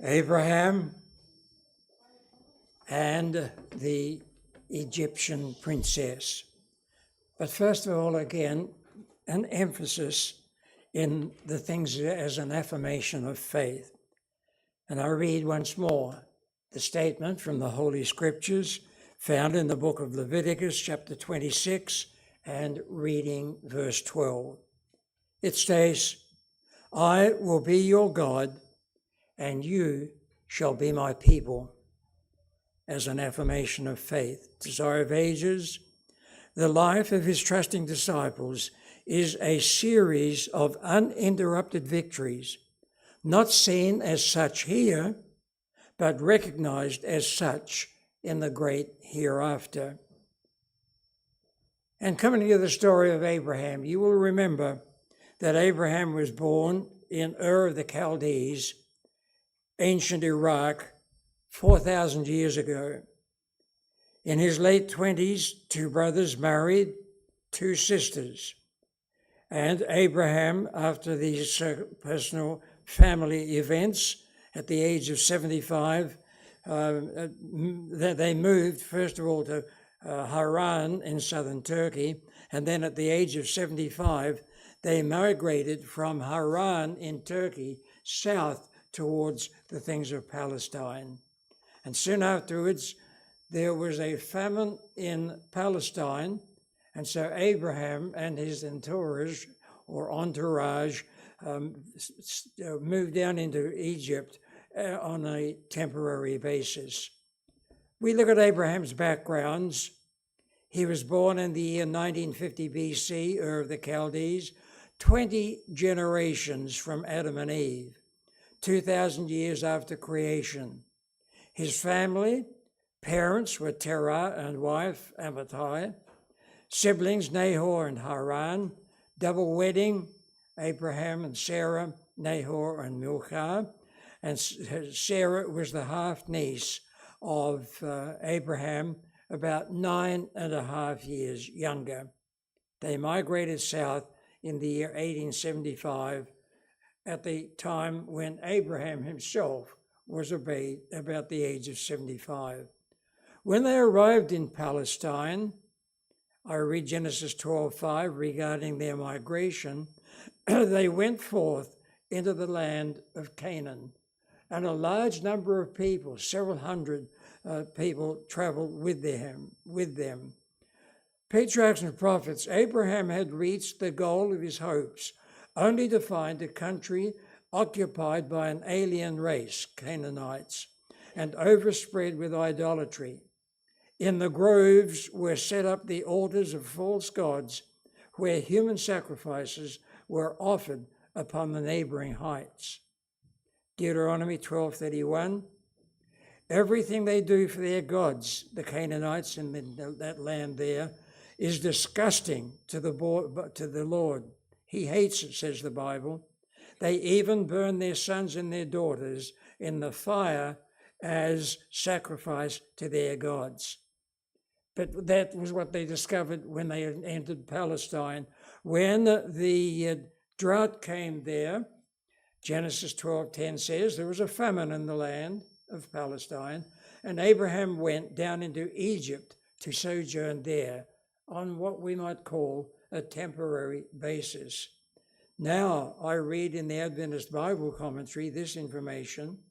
Abraham and the Egyptian princess. But first of all, again, an emphasis in the things as an affirmation of faith. And I read once more the statement from the Holy Scriptures found in the book of Leviticus, chapter 26, and reading verse 12. It states, "I will be your God, and you shall be my people," as an affirmation of faith. Desire of Ages, the life of his trusting disciples is a series of uninterrupted victories, not seen as such here, but recognized as such in the great hereafter. And coming to the story of Abraham, you will remember that Abraham was born in Ur of the Chaldees, ancient Iraq, 4,000 years ago. In his late 20s, two brothers married, two sisters. And Abraham, after these personal family events, at the age of 75, they moved, first of all, to Haran in southern Turkey, and then at the age of 75, they migrated from Haran in Turkey south towards the things of Palestine. And soon afterwards, there was a famine in Palestine, and so Abraham and his entourage moved down into Egypt on a temporary basis. We look at Abraham's backgrounds. He was born in the year 1950 BC, Ur of the Chaldees, 20 generations from Adam and Eve, 2,000 years after creation. His family, parents were Terah and wife Amittai, siblings Nahor and Haran, double wedding, Abraham and Sarah, Nahor and Milcah, and Sarah was the half-niece of Abraham, about 9.5 years younger. They migrated south in the year 1875, at the time when Abraham himself was about the age of 75. When they arrived in Palestine, I read Genesis 12:5 regarding their migration, they went forth into the land of Canaan, and a large number of people, several hundred people, traveled with them. Patriarchs and prophets, Abraham had reached the goal of his hopes, only to find a country occupied by an alien race, Canaanites, and overspread with idolatry. In the groves were set up the altars of false gods, where human sacrifices were offered upon the neighboring heights. Deuteronomy 12:31, everything they do for their gods, the Canaanites in that land there, is disgusting to the Lord. He hates it, says the Bible. They even burn their sons and their daughters in the fire as sacrifice to their gods. But that was what they discovered when they entered Palestine. When the drought came there, Genesis 12:10 says there was a famine in the land of Palestine, and Abraham went down into Egypt to sojourn there on what we might call a temporary basis. Now, I read in the Adventist Bible commentary this information.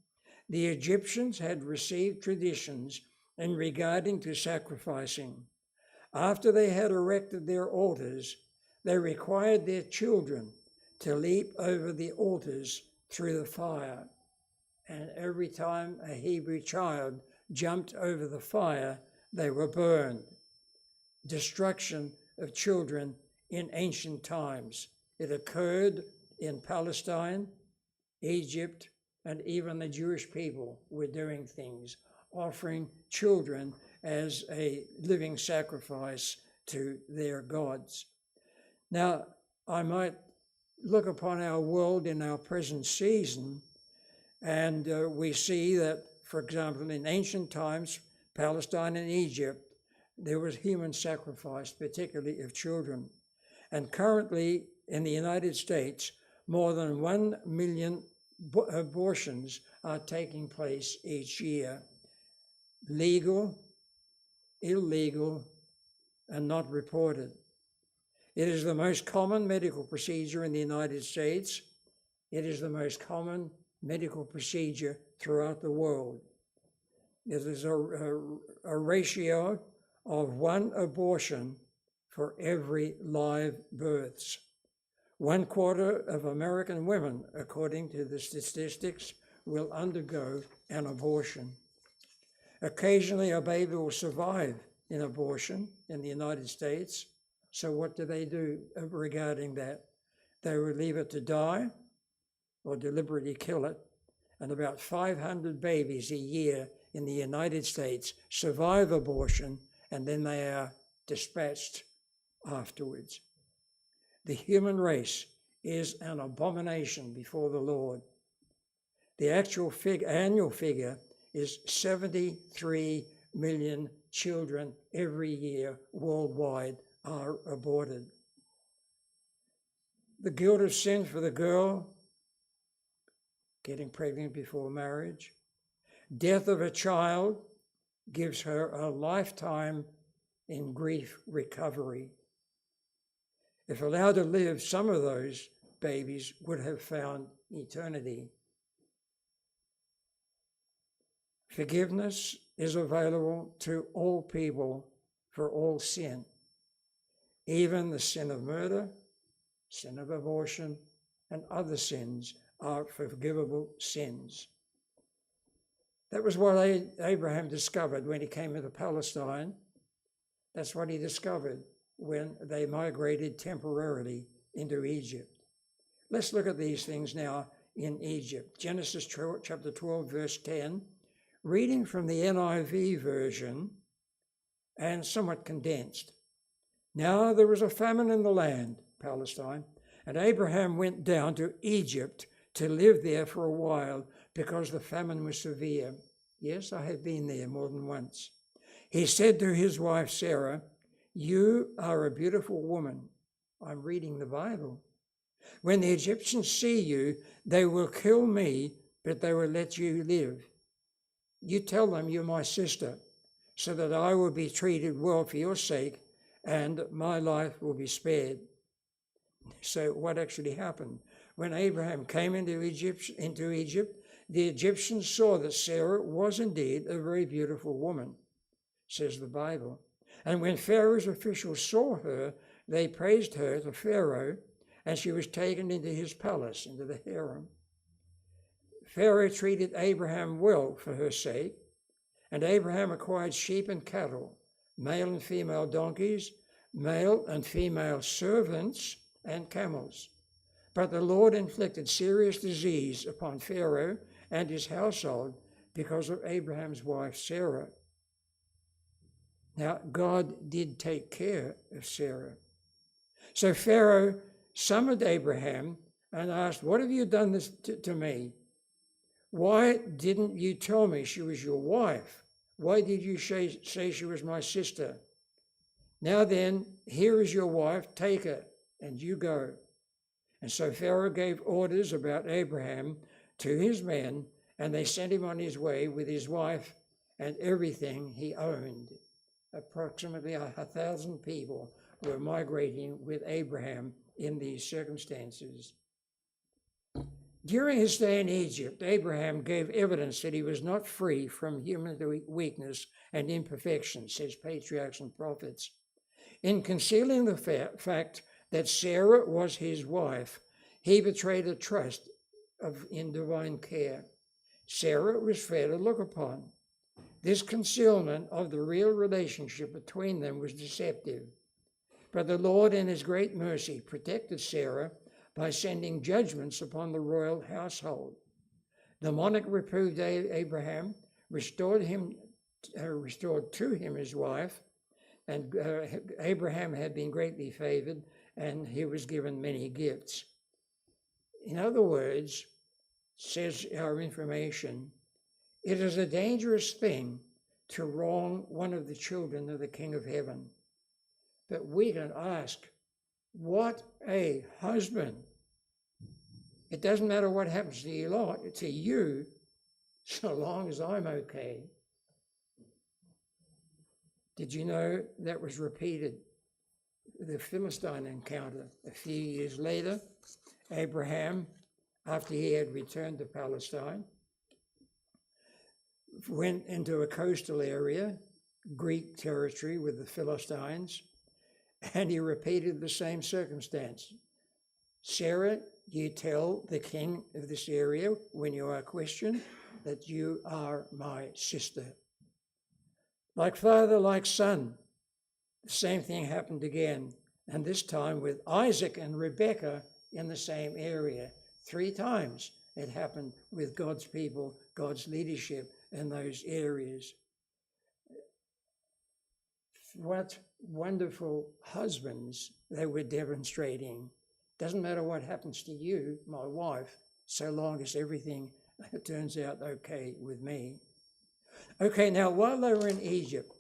The Egyptians had received traditions in regarding to sacrificing. After they had erected their altars, they required their children to leap over the altars through the fire. And every time a Hebrew child jumped over the fire, they were burned. Destruction of children in ancient times. It occurred in Palestine, Egypt, and even the Jewish people were doing things, offering children as a living sacrifice to their gods. Now, I might look upon our world in our present season, and we see that, for example, in ancient times, Palestine and Egypt, there was human sacrifice, particularly of children. And currently in the United States, more than 1 million abortions are taking place each year. Legal, illegal, and not reported. It is the most common medical procedure in the United States. It is the most common medical procedure throughout the world. It is a ratio of one abortion for every live births. 1/4 of American women, according to the statistics, will undergo an abortion. Occasionally, a baby will survive an abortion in the United States. So what do they do regarding that? They will leave it to die or deliberately kill it. And about 500 babies a year in the United States survive abortion, and then they are dispatched afterwards. The human race is an abomination before the Lord. The actual annual figure is 73 million children every year worldwide are aborted. The guilt of sin for the girl, getting pregnant before marriage. Death of a child gives her a lifetime in grief recovery. If allowed to live, some of those babies would have found eternity. Forgiveness is available to all people for all sin, even the sin of murder, sin of abortion, and other sins are forgivable sins. That was what Abraham discovered when he came into Palestine. That's what he discovered when they migrated temporarily into Egypt. Let's look at these things now in Egypt. Genesis chapter 12, verse 10, reading from the NIV version and somewhat condensed. Now there was a famine in the land, Palestine, and Abraham went down to Egypt to live there for a while because the famine was severe. Yes, I have been there more than once. He said to his wife Sarah, "You are a beautiful woman." I'm reading the Bible. "When the Egyptians see you, they will kill me, but they will let you live. You tell them you're my sister, so that I will be treated well for your sake, and my life will be spared." So what actually happened? When Abraham came into Egypt, the Egyptians saw that Sarah was indeed a very beautiful woman, says the Bible. And when Pharaoh's officials saw her, they praised her to Pharaoh, and she was taken into his palace, into the harem. Pharaoh treated Abraham well for her sake, and Abraham acquired sheep and cattle, male and female donkeys, male and female servants, and camels. But the Lord inflicted serious disease upon Pharaoh and his household because of Abraham's wife Sarah. Now, God did take care of Sarah. So Pharaoh summoned Abraham and asked, "What have you done this to me? Why didn't you tell me she was your wife? Why did you say she was my sister? Now then, here is your wife, take her, and you go." And so Pharaoh gave orders about Abraham to his men, and they sent him on his way with his wife and everything he owned. Approximately 1,000 people were migrating with Abraham in these circumstances. During his stay in Egypt, Abraham gave evidence that he was not free from human weakness and imperfection, says Patriarchs and Prophets. In concealing the fact that Sarah was his wife, he betrayed a trust in divine care. Sarah was fair to look upon. This concealment of the real relationship between them was deceptive. But the Lord, in his great mercy, protected Sarah by sending judgments upon the royal household. The monarch reproved Abraham, restored to him his wife, and Abraham had been greatly favored, and he was given many gifts. In other words, says our information, it is a dangerous thing to wrong one of the children of the King of Heaven. But we can ask, what a husband It doesn't matter what happens to you, so long as I'm okay. Did you know that was repeated? The Philistine encounter a few years later, Abraham, after he had returned to Palestine, went into a coastal area, Greek territory with the Philistines, and he repeated the same circumstance. Sarah, you tell the king of this area when you are questioned that you are my sister. Like father, like son. The same thing happened again, and this time with Isaac and Rebekah in the same area. 3 times it happened with God's people, God's leadership in those areas. What wonderful husbands they were demonstrating. Doesn't matter what happens to you, my wife, so long as everything turns out okay with me. Okay, now while they were in Egypt,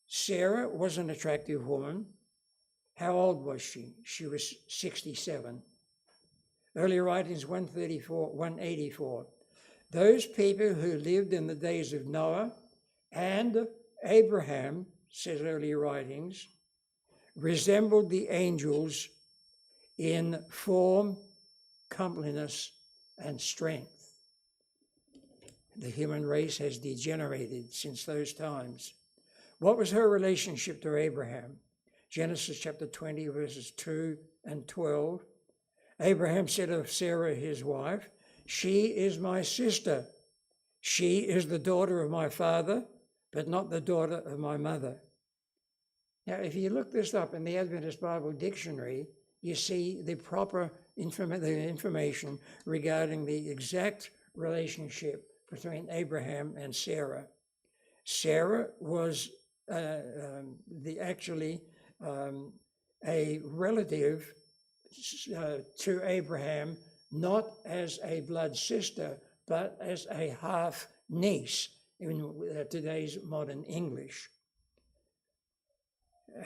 Sarah was an attractive woman. How old was she? She was 67. Early writings 184. Those people who lived in the days of Noah and Abraham, says early writings, resembled the angels in form, comeliness, and strength. The human race has degenerated since those times. What was her relationship to Abraham? Genesis chapter 20, verses 2 and 12. Abraham said of Sarah, his wife, "She is my sister. She is the daughter of my father, but not the daughter of my mother." Now, if you look this up in the Adventist Bible Dictionary, you see the proper information regarding the exact relationship between Abraham and Sarah. Sarah was a relative to Abraham, not as a blood sister, but as a half niece in today's modern English.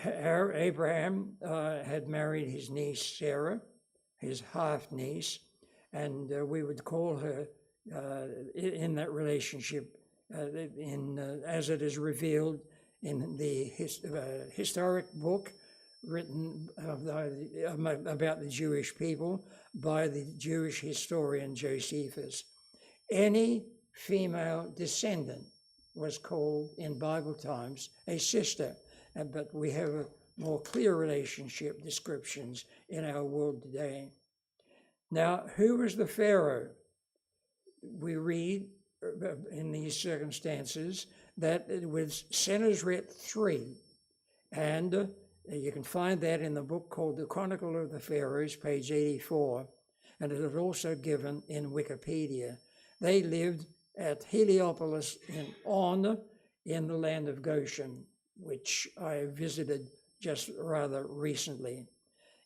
Abraham had married his niece Sarah, his half niece, and we would call her in that relationship as it is revealed in the historic book written about the Jewish people by the Jewish historian Josephus. Any female descendant was called in Bible times a sister, but we have a more clear relationship descriptions in our world today. Now, who was the Pharaoh? We read in these circumstances that it was Sennacherib III, and you can find that in the book called The Chronicle of the Pharaohs, page 84, and it is also given in Wikipedia. They lived at Heliopolis in On in the land of Goshen, which I visited just rather recently.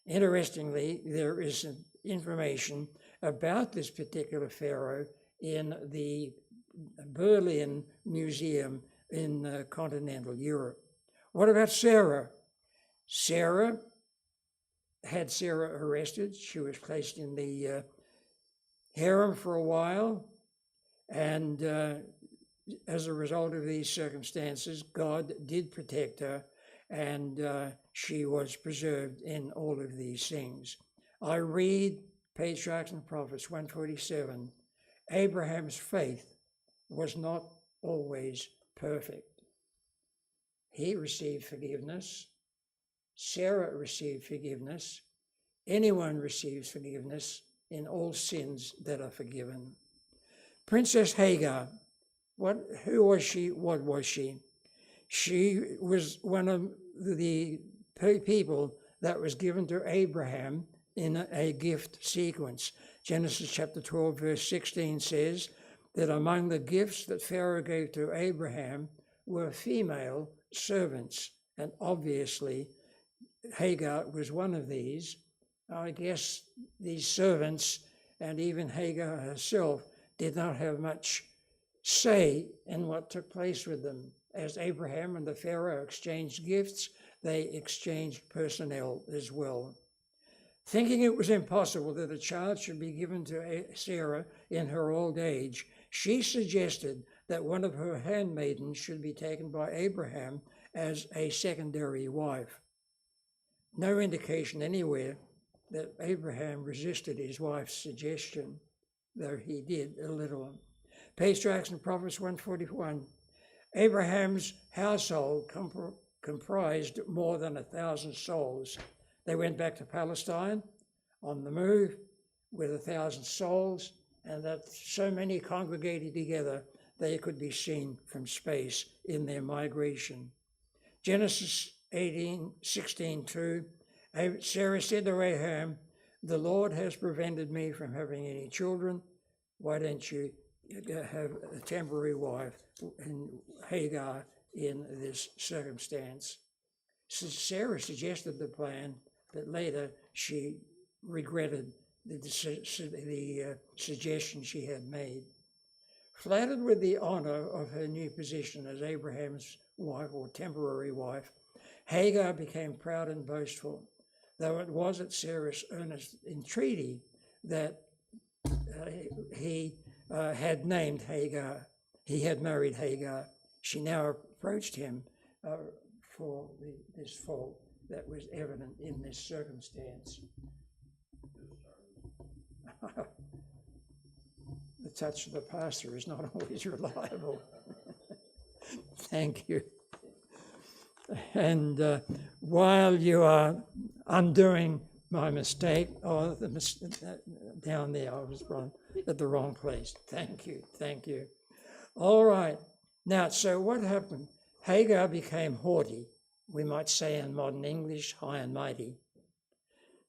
Interestingly, there is information about this particular pharaoh in the Berlin Museum in continental Europe. What about Sarah? Sarah had Sarah arrested. She was placed in the harem for a while, and as a result of these circumstances, God did protect her, and she was preserved in all of these things. I read Patriarchs and Prophets 147. Abraham's faith was not always perfect. He received forgiveness. Sarah received forgiveness. Anyone receives forgiveness in all sins that are forgiven. Princess Hagar, who was she? What was she? She was one of the people that was given to Abraham in a gift sequence. Genesis chapter 12, verse 16 says that among the gifts that Pharaoh gave to Abraham were female servants, and obviously Hagar was one of these. I guess these servants and even Hagar herself did not have much say in what took place with them. As Abraham and the Pharaoh exchanged gifts, they exchanged personnel as well. Thinking it was impossible that a child should be given to Sarah in her old age, she suggested that one of her handmaidens should be taken by Abraham as a secondary wife. No indication anywhere that Abraham resisted his wife's suggestion, though he did a little. Patriarchs and Prophets 141. Abraham's household comprised more than 1,000 souls. They went back to Palestine on the move with 1,000 souls, and that so many congregated together they could be seen from space in their migration. Genesis 16:2, Sarah said to Abraham, "The Lord has prevented me from having any children. Why don't you have a temporary wife in Hagar in this circumstance?" Sarah suggested the plan, but later she regretted the suggestion she had made. Flattered with the honor of her new position as Abraham's wife or temporary wife, Hagar became proud and boastful, though it was at Sarah's earnest entreaty that he had named Hagar. He had married Hagar. She now approached him for this fault that was evident in this circumstance. The touch of the pastor is not always reliable. Thank you. And while you are undoing my mistake, down there, I was at the wrong place. Thank you. All right. Now, so what happened? Hagar became haughty, we might say in modern English, high and mighty.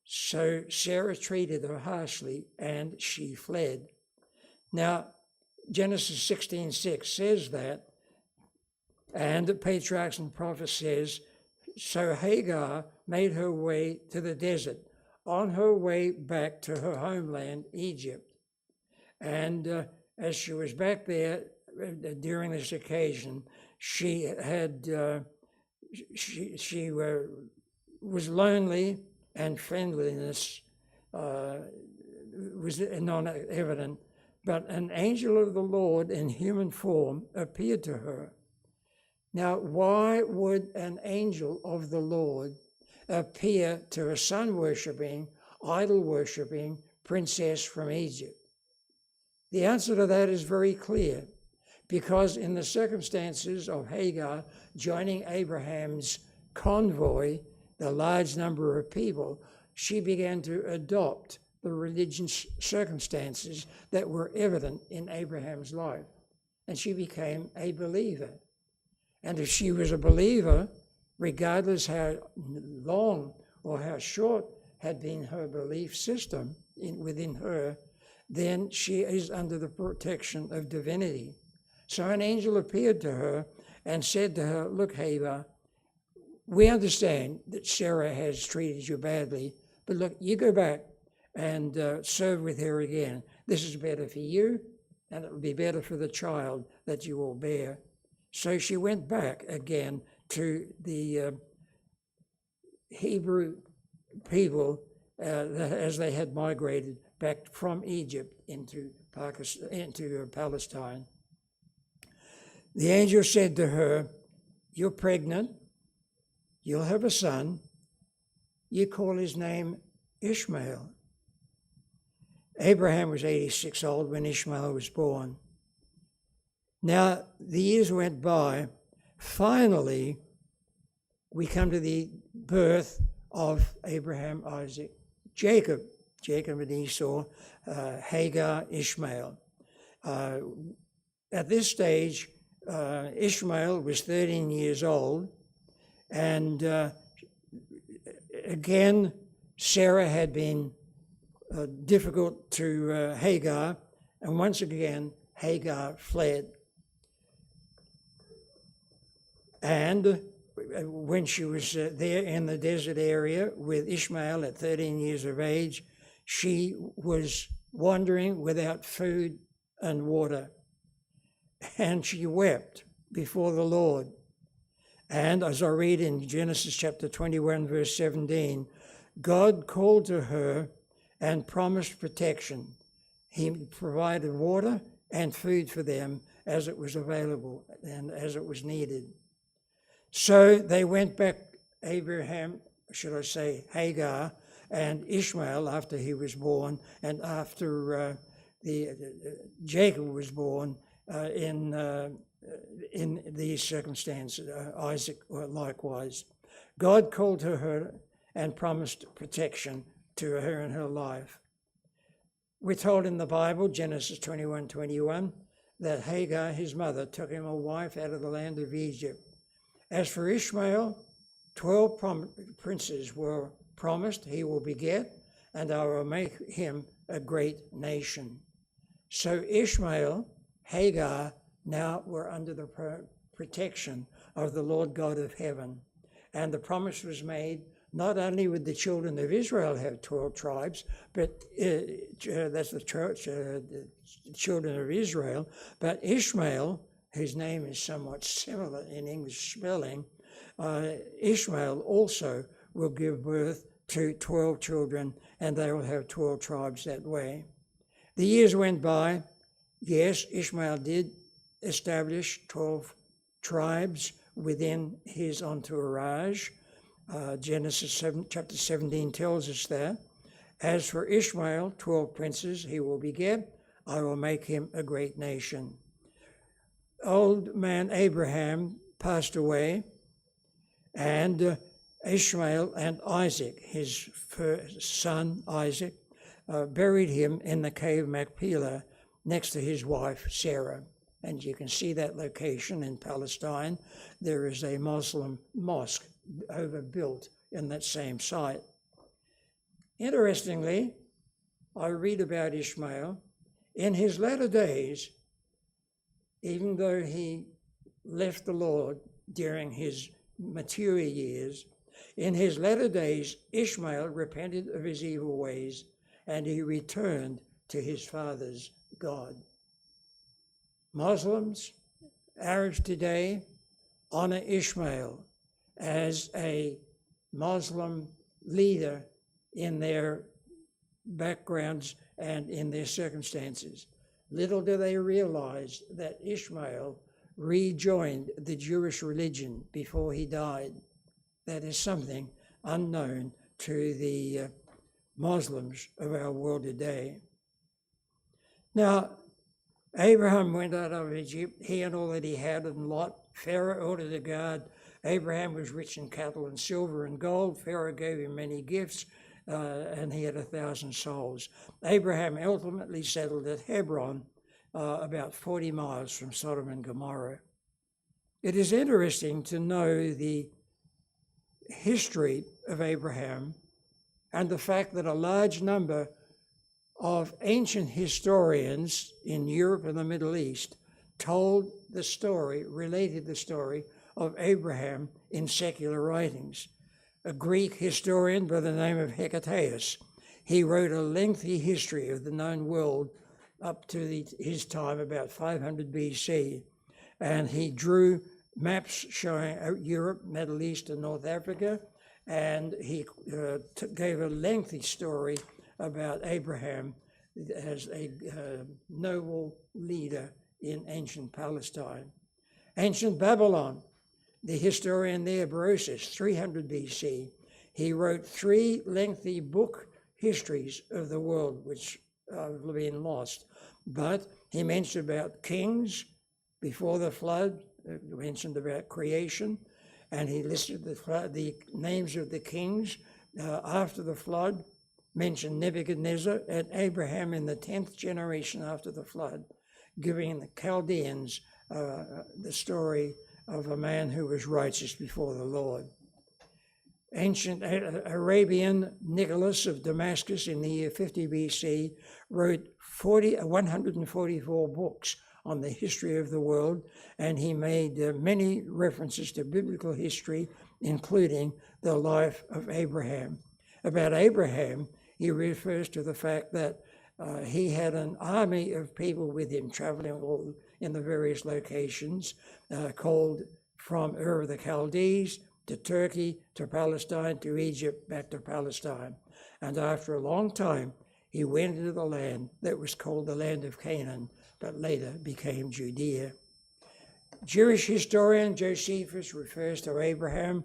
So Sarah treated her harshly, and she fled. Now, Genesis 16:6 says that, and the Patriarchs and Prophets says, so Hagar made her way to the desert, on her way back to her homeland, Egypt. And as she was back there during this occasion, she had she was lonely, and friendliness was non-evident. But an angel of the Lord in human form appeared to her. Now, why would an angel of the Lord appear to a sun-worshipping, idol-worshipping princess from Egypt? The answer to that is very clear, because in the circumstances of Hagar joining Abraham's convoy, the large number of people, she began to adopt the religious circumstances that were evident in Abraham's life, and she became a believer. And if she was a believer, regardless how long or how short had been her belief system within her, then she is under the protection of divinity. So an angel appeared to her and said to her, look, Hagar, we understand that Sarah has treated you badly, but look, you go back and serve with her again. This is better for you, and it will be better for the child that you will bear. So she went back again to the Hebrew people as they had migrated back from Egypt into Palestine. The angel said to her, you're pregnant, you'll have a son, you call his name Ishmael. Abraham was 86 old when Ishmael was born. Now, the years went by. Finally, we come to the birth of Abraham, Isaac, Jacob and Esau, Hagar, Ishmael. At this stage, Ishmael was 13 years old, and again, Sarah had been difficult to Hagar, and once again, Hagar fled. And when she was there in the desert area with Ishmael at 13 years of age, she was wandering without food and water. And she wept before the Lord. And as I read in Genesis chapter 21, verse 17, God called to her and promised protection. He provided water and food for them as it was available and as it was needed. So they went back, Abraham, should I say, Hagar, and Ishmael after he was born, and after Jacob was born in these circumstances, Isaac likewise. God called to her and promised protection to her in her life. We're told in the Bible, Genesis 21:21, that Hagar, his mother, took him a wife out of the land of Egypt. As for Ishmael, 12 princes were promised he will beget, and I will make him a great nation. So Ishmael, Hagar, now were under the protection of the Lord God of heaven. And the promise was made, not only would the children of Israel have 12 tribes, but that's the children of Israel, but Ishmael, whose name is somewhat similar in English spelling, Ishmael also will give birth to 12 children, and they will have 12 tribes that way. The years went by. Yes, Ishmael did establish 12 tribes within his entourage. Genesis 7, chapter 17 tells us that. As for Ishmael, 12 princes he will beget. I will make him a great nation. Old man Abraham passed away, and Ishmael and Isaac, his first son Isaac, buried him in the cave Machpelah next to his wife Sarah. And you can see that location in Palestine. There is a Muslim mosque overbuilt in that same site. Interestingly, I read about Ishmael. In his latter days, even though he left the Lord during his mature years, in his latter days, Ishmael repented of his evil ways, and he returned to his father's God. Muslims, Arabs today, honor Ishmael as a Muslim leader in their backgrounds and in their circumstances. Little do they realize that Ishmael rejoined the Jewish religion before he died. That is something unknown to the Muslims of our world today. Now, Abraham went out of Egypt, he and all that he had, and Lot. Pharaoh ordered a guard. Abraham was rich in cattle and silver and gold. Pharaoh gave him many gifts, and he had 1,000 souls. Abraham ultimately settled at Hebron, about 40 miles from Sodom and Gomorrah. It is interesting to know the history of Abraham and the fact that a large number of ancient historians in Europe and the Middle East related the story of Abraham in secular writings. A Greek historian by the name of Hecataeus, he wrote a lengthy history of the known world up to his time, about 500 BC, and he drew maps showing Europe, Middle East, and North Africa, and he gave a lengthy story about Abraham as a noble leader in ancient Palestine. Ancient Babylon, the historian there, Berosus, 300 BC, he wrote 3 lengthy book histories of the world, which have been lost. But he mentioned about kings before the flood, mentioned about creation, and he listed the names of the kings after the flood, mentioned Nebuchadnezzar and Abraham in the 10th generation after the flood, giving the Chaldeans the story of a man who was righteous before the Lord. Ancient Arabian Nicholas of Damascus in the year 50 BC wrote 144 books on the history of the world, and he made many references to biblical history, including the life of Abraham. About Abraham, he refers to the fact that he had an army of people with him traveling all in the various locations, called from Ur of the Chaldees, to Turkey, to Palestine, to Egypt, back to Palestine. And after a long time, he went into the land that was called the land of Canaan, but later became Judea. Jewish historian Josephus refers to Abraham,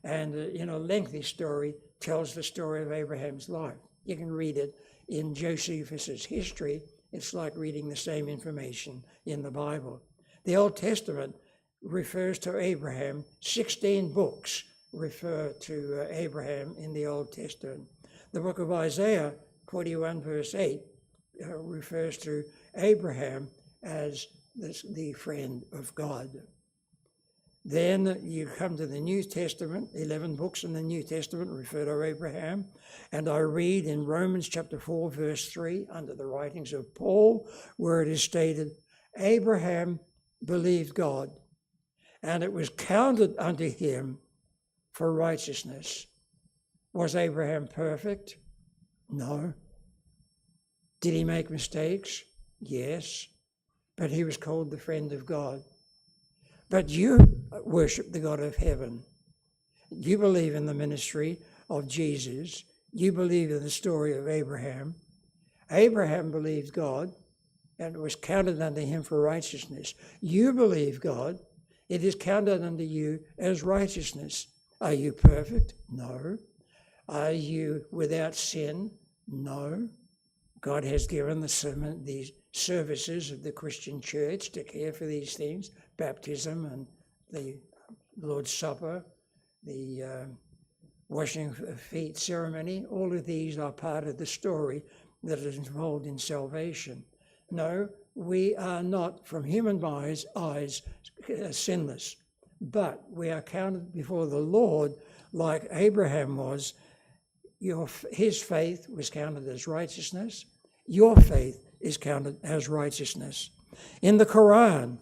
and in a lengthy story tells the story of Abraham's life. You can read it in Josephus's history. It's like reading the same information in the Bible. The Old Testament refers to Abraham. 16 books refer to Abraham in the Old Testament. The book of Isaiah, 41 verse 8, refers to Abraham as the friend of God. Then you come to the New Testament. 11 books in the New Testament refer to Abraham. And I read in Romans chapter 4, verse 3, under the writings of Paul, where it is stated, Abraham believed God, and it was counted unto him for righteousness. Was Abraham perfect? No. Did he make mistakes? Yes. But he was called the friend of God. But you worship the God of heaven. You believe in the ministry of Jesus. You believe in the story of Abraham. Abraham believed God, and it was counted unto him for righteousness. You believe God. It is counted unto you as righteousness. Are you perfect? No. Are you without sin? No. God has given the services of the Christian church to care for these things, baptism and the Lord's Supper, the washing of feet ceremony. All of these are part of the story that is involved in salvation. No, we are not, from human eyes, sinless, but we are counted before the Lord like Abraham was. His faith was counted as righteousness. Your faith is counted as righteousness. In the Quran,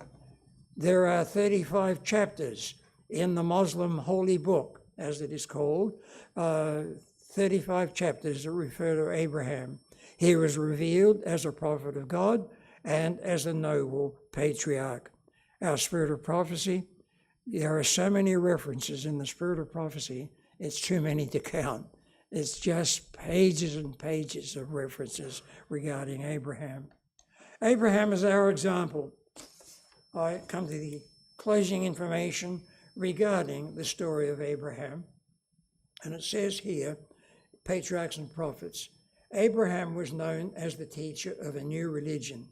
there are 35 chapters in the Muslim holy book, as it is called, 35 chapters that refer to Abraham. He was revealed as a prophet of God and as a noble patriarch. Our spirit of prophecy, there are so many references in the spirit of prophecy, it's too many to count. It's just pages and pages of references regarding Abraham. Abraham is our example. I come to the closing information regarding the story of Abraham. And it says here, Patriarchs and Prophets, Abraham was known as the teacher of a new religion.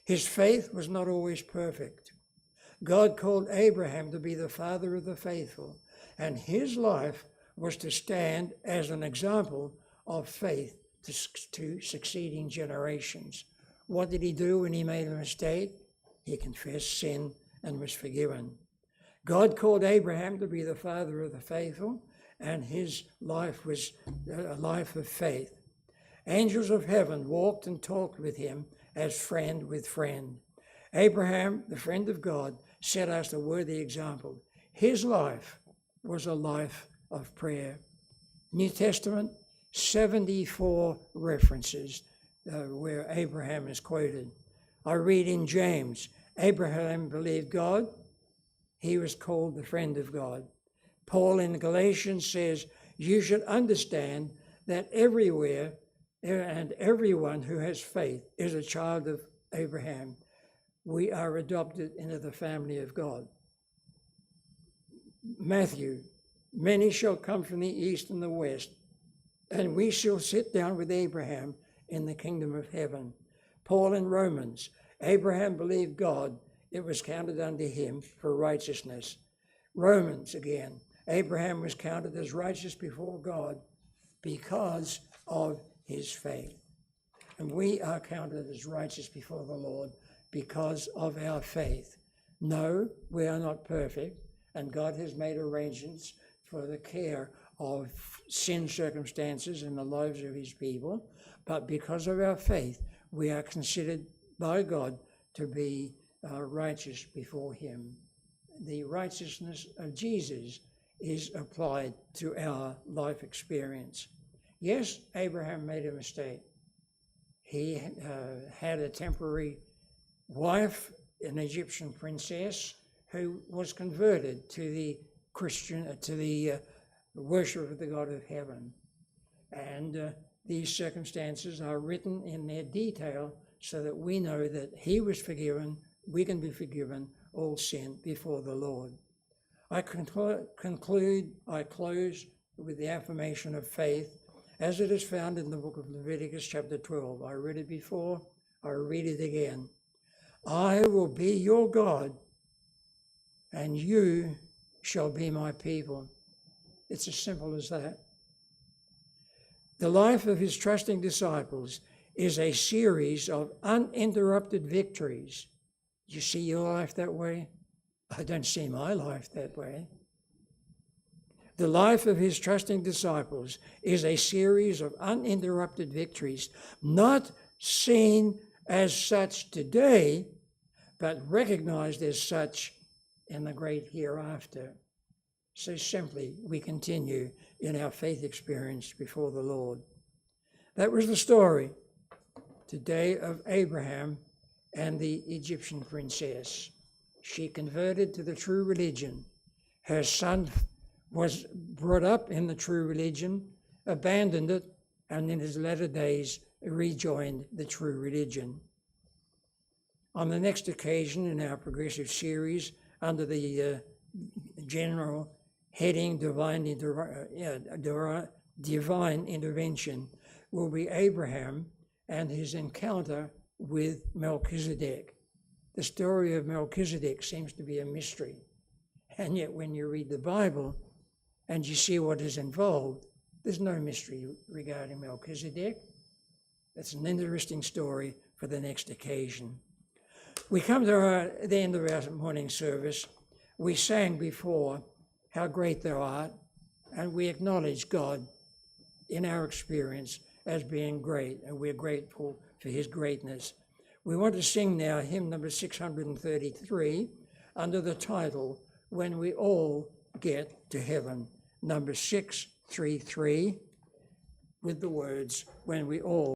His faith was not always perfect. God called Abraham to be the father of the faithful, and his life was to stand as an example of faith to succeeding generations. What did he do when he made a mistake? He confessed sin and was forgiven. God called Abraham to be the father of the faithful, and his life was a life of faith. Angels of heaven walked and talked with him as friend with friend. Abraham, the friend of God, set us a worthy example. His life was a life of prayer. New Testament, 74 references where Abraham is quoted. I read in James, Abraham believed God. He was called the friend of God. Paul in Galatians says, you should understand that everywhere and everyone who has faith is a child of Abraham. We are adopted into the family of God. Matthew, many shall come from the east and the west, and we shall sit down with Abraham in the kingdom of heaven. Paul in Romans, Abraham believed God, it was counted unto him for righteousness. Romans again, Abraham was counted as righteous before God because of his faith. And we are counted as righteous before the Lord because of our faith. No, we are not perfect, and God has made arrangements for the care of sin circumstances in the lives of his people, but because of our faith, we are considered by God to be righteous before him. The righteousness of Jesus is applied to our life experience. Yes, Abraham made a mistake. He had a temporary wife, an Egyptian princess, who was converted to the worship of the God of heaven. And these circumstances are written in their detail so that we know that he was forgiven, we can be forgiven all sin before the Lord. I close with the affirmation of faith as it is found in the book of Leviticus chapter 12. I read it before, I read it again. I will be your God, and you shall be my people. It's as simple as that. The life of his trusting disciples is a series of uninterrupted victories. You see your life that way? I don't see my life that way. The life of his trusting disciples is a series of uninterrupted victories, not seen as such today, but recognized as such in the great hereafter. So simply, we continue in our faith experience before the Lord. That was the story today of Abraham and the Egyptian princess. She converted to the true religion. Her son was brought up in the true religion, abandoned it, and in his latter days rejoined the true religion. On the next occasion in our progressive series, under the general heading divine intervention, will be Abraham and his encounter with Melchizedek. The story of Melchizedek seems to be a mystery, and yet when you read the Bible and you see what is involved, there's no mystery regarding Melchizedek. It's an interesting story for the next occasion. We come to the end of our morning service. We sang before how great thou art, and we acknowledge God in our experience as being great, and we're grateful for his greatness. We want to sing now hymn number 633 under the title, When We All Get to Heaven, number 633, with the words, When We All